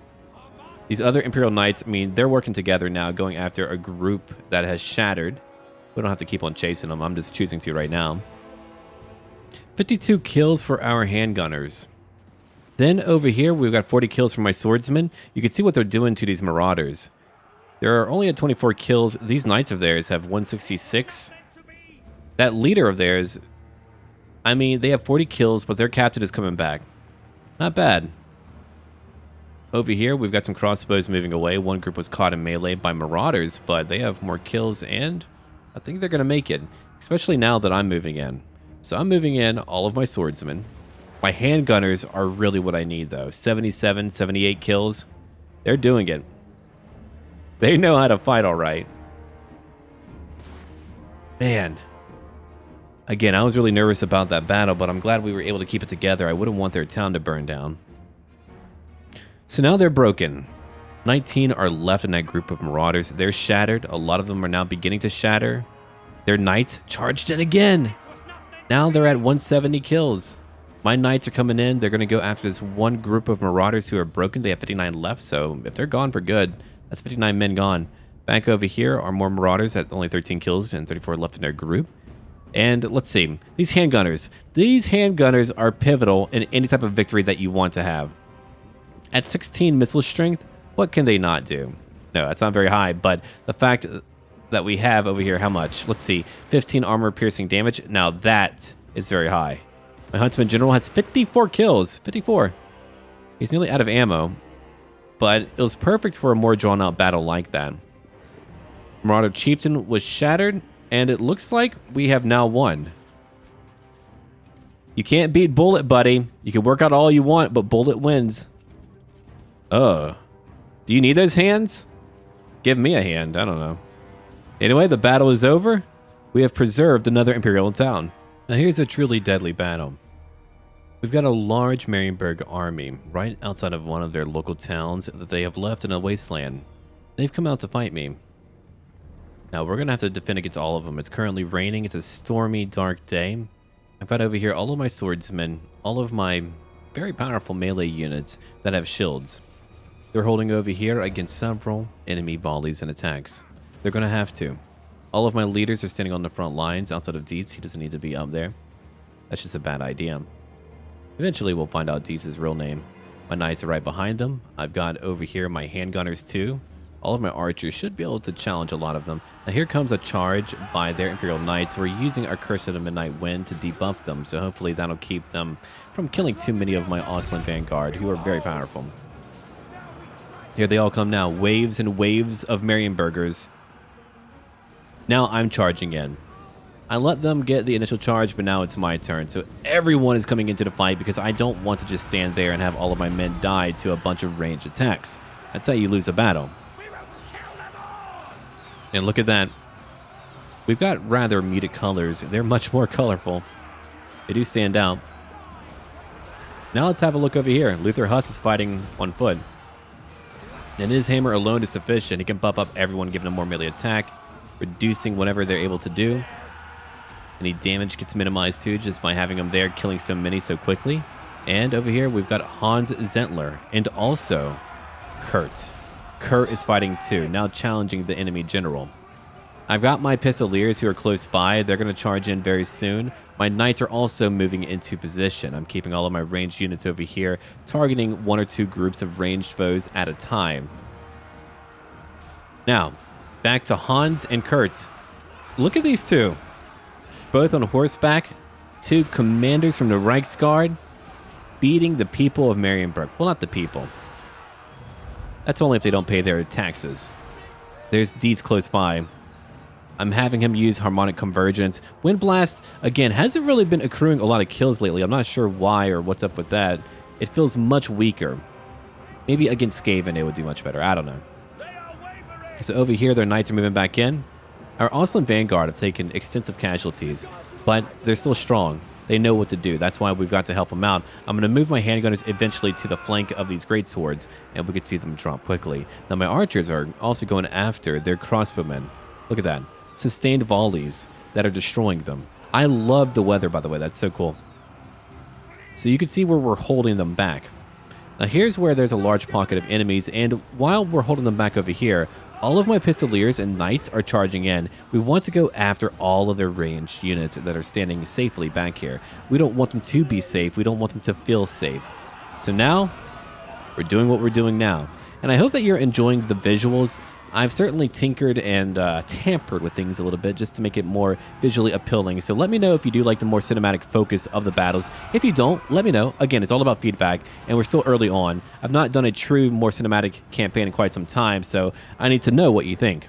These other Imperial Knights, I mean, they're working together now, going after a group that has shattered. We don't have to keep on chasing them. I'm just choosing to right now. 52 kills for our handgunners. Then over here, we've got 40 kills for my swordsmen. You can see what they're doing to these marauders. There are only at 24 kills. These knights of theirs have 166. That leader of theirs, I mean, they have 40 kills, but their captain is coming back. Not bad. Over here, we've got some crossbows moving away. One group was caught in melee by marauders, but they have more kills, and I think they're going to make it, especially now that I'm moving in. So I'm moving in all of my swordsmen. My handgunners are really what I need, though. 77, 78 kills. They're doing it. They know how to fight all right. Man. Again, I was really nervous about that battle, but I'm glad we were able to keep it together. I wouldn't want their town to burn down. So now they're broken. 19 are left in that group of marauders. They're shattered. A lot of them are now beginning to shatter. Their knights charged in again. Now they're at 170 kills. My knights are coming in. They're going to go after this one group of marauders who are broken. They have 59 left, so if they're gone for good, that's 59 men gone. Back over here are more marauders at only 13 kills and 34 left in their group. And let's see. These handgunners. These handgunners are pivotal in any type of victory that you want to have. At 16 missile strength, what can they not do? No, that's not very high, but the fact that we have over here, how much? Let's see. 15 armor piercing damage. Now that is very high. My Huntsman General has 54 kills. 54. He's nearly out of ammo, but it was perfect for a more drawn-out battle like that. Marauder Chieftain was shattered, and it looks like we have now won. You can't beat Bullet, buddy. You can work out all you want, but Bullet wins. Do you need those hands? Give me a hand. I don't know. Anyway, the battle is over. We have preserved another Imperial town. Now here's a truly deadly battle. We've got a large Marienburg army right outside of one of their local towns that they have left in a wasteland. They've come out to fight me. Now we're going to have to defend against all of them. It's currently raining. It's a stormy, dark day. I've got over here all of my swordsmen, all of my very powerful melee units that have shields. They're holding over here against several enemy volleys and attacks. They're going to have to. All of my leaders are standing on the front lines outside of Dietz. He doesn't need to be up there. That's just a bad idea. Eventually, we'll find out Dietz's real name. My knights are right behind them. I've got over here my handgunners too. All of my archers should be able to challenge a lot of them. Now here comes a charge by their Imperial Knights. We're using our Curse of the Midnight Wind to debuff them, so hopefully that'll keep them from killing too many of my Auslan Vanguard, who are very powerful. Here they all come now. Waves and waves of Marienburgers. Now I'm charging in. I let them get the initial charge, but now it's my turn. So everyone is coming into the fight because I don't want to just stand there and have all of my men die to a bunch of ranged attacks. That's how you lose a battle. And look at that. We've got rather muted colors. They're much more colorful. They do stand out. Now let's have a look over here. Luthor Huss is fighting on foot. And his hammer alone is sufficient. He can buff up everyone, giving them more melee attack, reducing whatever they're able to do. Any damage gets minimized too, just by having him there, killing so many so quickly. And over here, we've got Hans Zintler and also Kurt. Kurt is fighting too, now challenging the enemy general. I've got my Pistoliers who are close by. They're going to charge in very soon. My Knights are also moving into position. I'm keeping all of my ranged units over here, targeting 1 or 2 groups of ranged foes at a time. Now, back to Hans and Kurt. Look at these two. Both on horseback. 2 commanders from the Reiksguard beating the people of Marienburg. Well, not the people. That's only if they don't pay their taxes. There's Dietz close by. I'm having him use Harmonic Convergence. Wind Blast, again, hasn't really been accruing a lot of kills lately. I'm not sure why or what's up with that. It feels much weaker. Maybe against Skaven it would do much better. I don't know. So over here, their Knights are moving back in. Our Osland Vanguard have taken extensive casualties, but they're still strong. They know what to do. That's why we've got to help them out. I'm going to move my handgunners eventually to the flank of these greatswords, and we can see them drop quickly. Now, my archers are also going after their crossbowmen. Look at that. Sustained volleys that are destroying them. I love the weather, by the way. That's so cool. So you can see where we're holding them back. Now, here's where there's a large pocket of enemies, and while we're holding them back over here, all of my Pistoliers and Knights are charging in. We want to go after all of their ranged units that are standing safely back here. We don't want them to be safe. We don't want them to feel safe. So now, we're doing what we're doing now. And I hope that you're enjoying the visuals. I've certainly tinkered and tampered with things a little bit just to make it more visually appealing. So let me know if you do like the more cinematic focus of the battles. If you don't, let me know. Again, it's all about feedback, and we're still early on. I've not done a true, more cinematic campaign in quite some time, so I need to know what you think.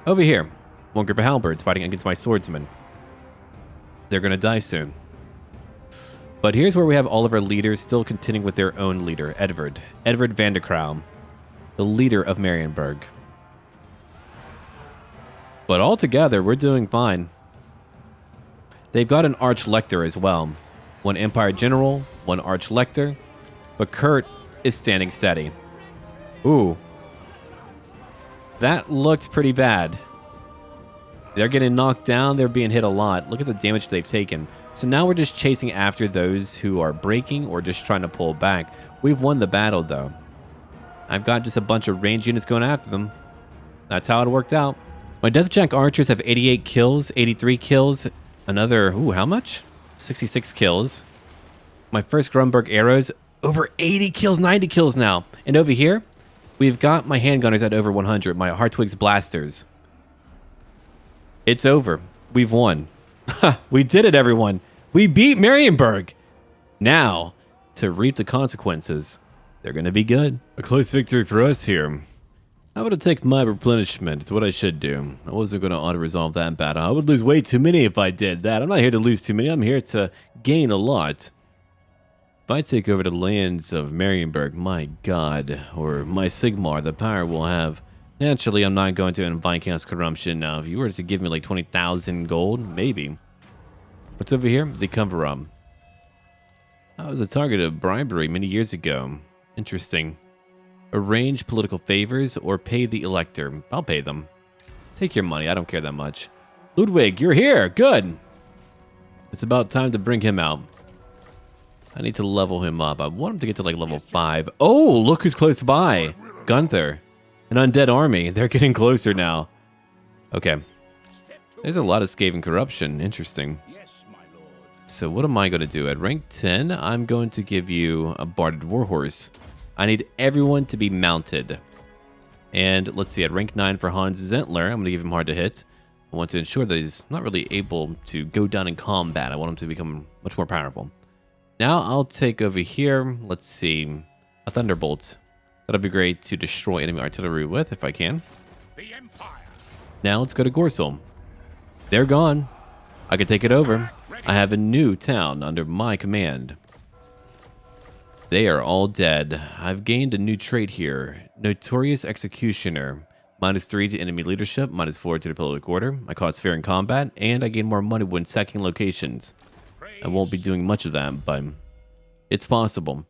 Over here, one group of halberds fighting against my swordsmen. They're going to die soon. But here's where we have all of our leaders still contending with their own leader, Edvard van der Crown, the leader of Marienburg. But altogether, we're doing fine. They've got an Archlector as well. 1 Empire General, 1 Archlector. But Kurt is standing steady. Ooh. That looked pretty bad. They're getting knocked down. They're being hit a lot. Look at the damage they've taken. So now we're just chasing after those who are breaking or just trying to pull back. We've won the battle, though. I've got just a bunch of ranged units going after them. That's how it worked out. My Deathjack archers have 88 kills, 83 kills. Another, how much? 66 kills. My first Grunberg arrows, over 80 kills, 90 kills now. And over here, we've got my handgunners at over 100, my Hartwig's blasters. It's over. We've won. We did it, everyone. We beat Marienburg. Now, to reap the consequences. They're going to be good. A close victory for us here. I would have taken my replenishment. It's what I should do. I wasn't going to auto-resolve that battle. I would lose way too many if I did that. I'm not here to lose too many. I'm here to gain a lot. If I take over the lands of Marienburg, my god, or my Sigmar, the power we'll have. Naturally, I'm not going to invite chaos corruption. Now, if you were to give me like 20,000 gold, maybe. What's over here? The Kumvaram. I was a target of bribery many years ago. Interesting. Arrange political favors or pay the elector. I'll pay them. Take your money. I don't care that much. Ludwig, you're here. Good. It's about time to bring him out. I need to level him up. I want him to get to like level 5. Oh, look who's close by. Gunther. An undead army. They're getting closer now. Okay. There's a lot of Skaven corruption. Interesting. So what am I going to do? At rank 10, I'm going to give you a Barded Warhorse. I need everyone to be mounted. And let's see, at rank 9 for Hans Zintler, I'm going to give him hard to hit. I want to ensure that he's not really able to go down in combat. I want him to become much more powerful. Now I'll take over here, let's see, a Thunderbolt. That'll be great to destroy enemy artillery with, if I can. Now let's go to Gorsel. They're gone. I can take it over. I have a new town under my command. They are all dead. I've gained a new trait here. Notorious Executioner. -3 to enemy leadership, -4 to the political order. I cause fear in combat, and I gain more money when sacking locations. I won't be doing much of that, but It's possible.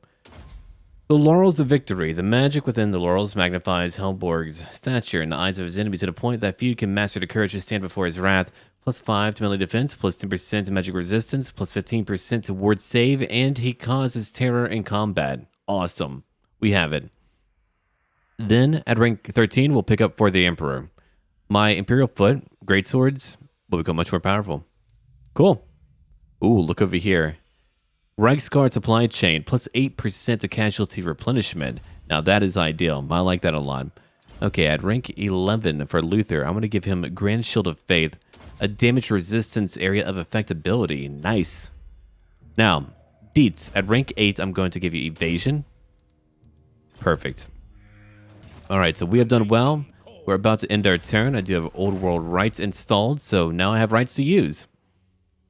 The Laurels of Victory. The magic within the laurels magnifies Helborg's stature in the eyes of his enemies to the point that few can master the courage to stand before his wrath. +5 to melee defense, +10% to magic resistance, +15% to ward save, and he causes terror in combat. Awesome. We have it. Then, at rank 13, we'll pick up for the Emperor. My Imperial Foot, greatswords, will become much more powerful. Cool. Ooh, look over here. Reiksguard supply chain, +8% to casualty replenishment. Now that is ideal. I like that a lot. Okay, at rank 11 for Luthor, I'm going to give him Grand Shield of Faith, a damage resistance area of effectability. Nice. Now, Dietz, at rank 8, I'm going to give you Evasion. Perfect. Alright, so we have done well. We're about to end our turn. I do have Old World Rights installed, so now I have rights to use.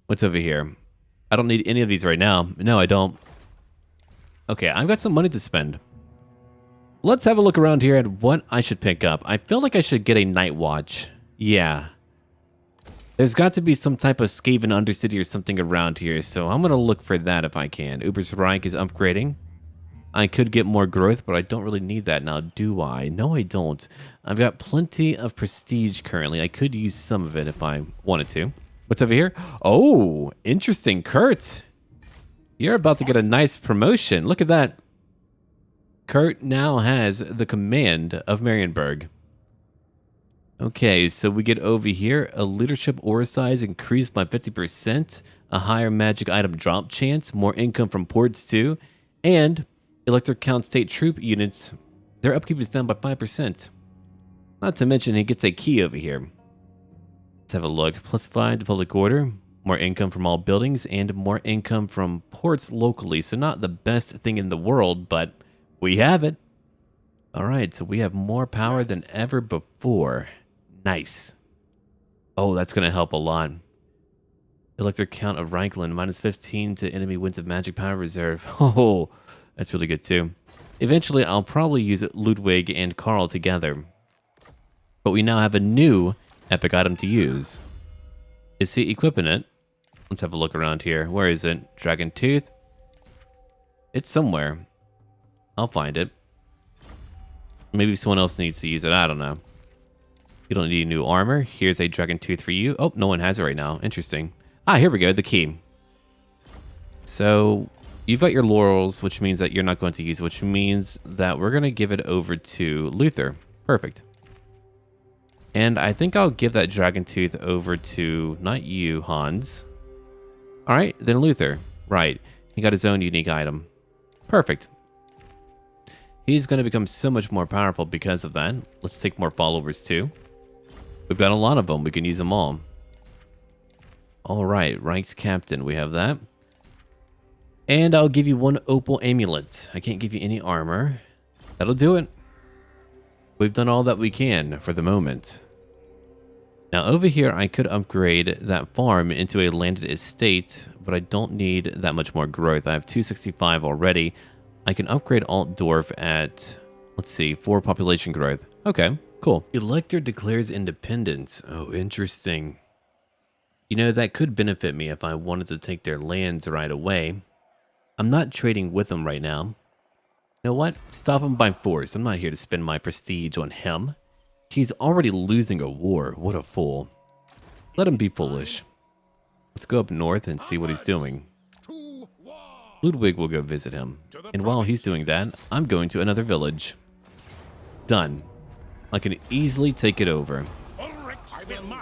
What's over here? I don't need any of these right now. No, I don't. Okay, I've got some money to spend. Let's have a look around here at what I should pick up. I feel like I should get a Night Watch. Yeah. There's got to be some type of Skaven Undercity or something around here, so I'm going to look for that if I can. Uber's Reich is upgrading. I could get more growth, but I don't really need that now, do I? No, I don't. I've got plenty of prestige currently. I could use some of it if I wanted to. What's over here? Oh, interesting. Kurt, you're about to get a nice promotion. Look at that. Kurt now has the command of Marienburg. Okay, so we get over here. A leadership aura size increased by 50%. A higher magic item drop chance. More income from ports too. And Electric Count State Troop units, their upkeep is down by 5%. Not to mention he gets a key over here. Let's have a look. +5 to public order, more income from all buildings, and more income from ports locally. So not the best thing in the world, but we have it. Alright, so we have more power than ever before. Nice. Oh, that's going to help a lot. Electric Count of Reichland, -15 to enemy winds of magic power reserve. Oh, that's really good too. Eventually, I'll probably use Ludwig and Karl together. But we now have a new epic item to use. Is he equipping it? Let's have a look around here. Where is it? Dragon Tooth? It's somewhere. I'll find it. Maybe someone else needs to use it. I don't know. You don't need new armor. Here's a Dragon Tooth for you. Oh, no one has it right now. Interesting. Ah, here we go. The key. So you've got your laurels, which means that you're not going to use it, which means that we're going to give it over to Luthor. Perfect. And I think I'll give that Dragon Tooth over to, not you, Hans. All right, then Luthor. Right. He got his own unique item. Perfect. He's going to become so much more powerful because of that. Let's take more followers too. We've got a lot of them. We can use them all. All right, Reikscaptain. We have that. And I'll give you one opal amulet. I can't give you any armor. That'll do it. We've done all that we can for the moment. Now over here, I could upgrade that farm into a landed estate, but I don't need that much more growth. I have 265 already. I can upgrade Altdorf at, let's see, 4 population growth. Okay, cool. Elector declares independence. Oh, interesting. You know, that could benefit me if I wanted to take their lands right away. I'm not trading with them right now. You know what? Stop him by force. I'm not here to spend my prestige on him. He's already losing a war. What a fool. Let him be foolish. Let's go up north and see what he's doing. Ludwig will go visit him. And while he's doing that, I'm going to another village. Done. I can easily take it over.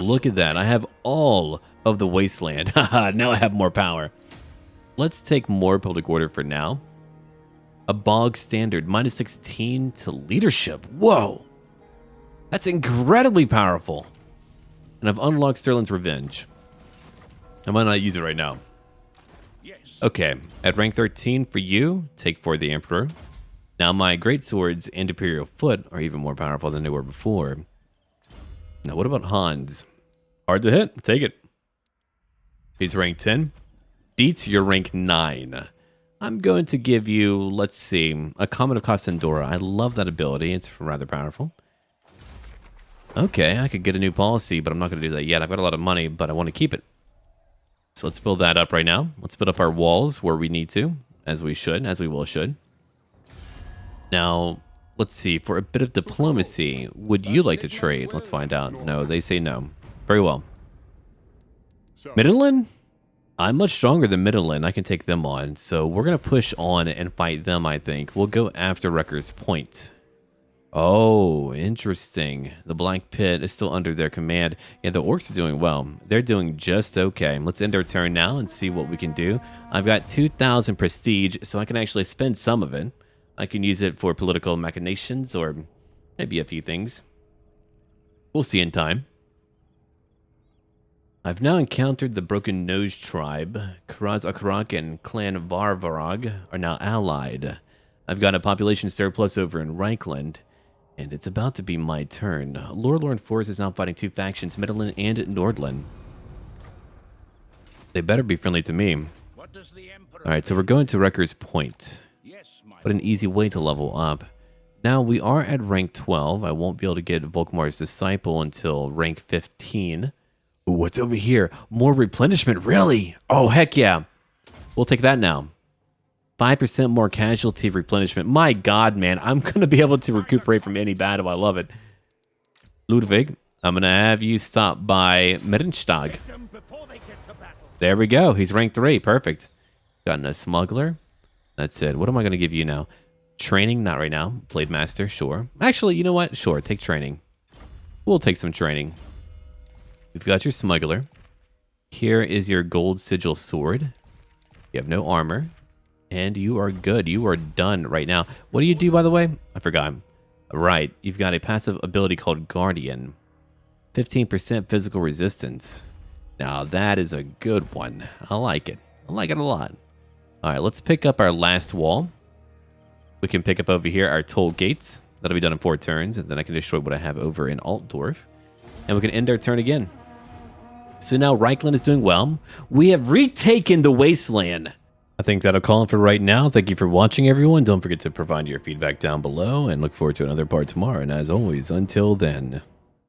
Look at that. I have all of the wasteland. Haha, now I have more power. Let's take more public order for now. A bog standard, -16 to leadership. Whoa! That's incredibly powerful. And I've unlocked Sterling's Revenge. I might not use it right now. Okay, at rank 13 for you, take for the Emperor. Now my great swords and Imperial Foot are even more powerful than they were before. Now what about Hans? Hard to hit, take it. He's rank 10. Dietz, you're rank 9. I'm going to give you, let's see, a Comet of Costandora. I love that ability. It's rather powerful. Okay, I could get a new policy, but I'm not going to do that yet. I've got a lot of money, but I want to keep it. So let's build that up right now. Let's build up our walls where we need to. as we should, as we will should. Now, let's see. For a bit of diplomacy, would you like to trade? Let's find out. No, they say no. Very well. Midland? I'm much stronger than Midland. I can take them on. So we're going to push on and fight them, I think. We'll go after Wrecker's Point. Oh, interesting. The Black Pit is still under their command. Yeah, the orcs are doing well. They're doing just okay. Let's end our turn now and see what we can do. I've got 2,000 prestige, so I can actually spend some of it. I can use it for political machinations or maybe a few things. We'll see in time. I've now encountered the Broken Nose tribe. Kraz Akarak and Clan Varvarog are now allied. I've got a population surplus over in Reichland. And it's about to be my turn. Lorelorn Forest is now fighting two factions, Midland and Nordland. They better be friendly to me. Alright, so we're going to Wrecker's Point. What an easy way to level up. Now, we are at rank 12. I won't be able to get Volkmar's Disciple until rank 15. Ooh, what's over here? More replenishment, really? Oh, heck yeah. We'll take that now. 5% more casualty replenishment. My God, man. I'm going to be able to recuperate from any battle. I love it. Ludwig, I'm going to have you stop by Merenstag. There we go. He's rank 3. Perfect. Gotten a smuggler. That's it. What am I going to give you now? Training? Not right now. Blade Master? Sure. Actually, you know what? Sure. Take training. We'll take some training. You've got your smuggler. Here is your gold sigil sword. You have no armor. And you are good. You are done right now. What do you do, by the way? I forgot. Right. You've got a passive ability called Guardian. 15% physical resistance. Now, that is a good one. I like it. I like it a lot. All right, let's pick up our last wall. We can pick up over here our toll gates. That'll be done in 4 turns. And then I can destroy what I have over in Altdorf. And we can end our turn again. So now Reichland is doing well. We have retaken the Wasteland. I think that'll call it for right now. Thank you for watching, everyone. Don't forget to provide your feedback down below and look forward to another part tomorrow. And as always, until then.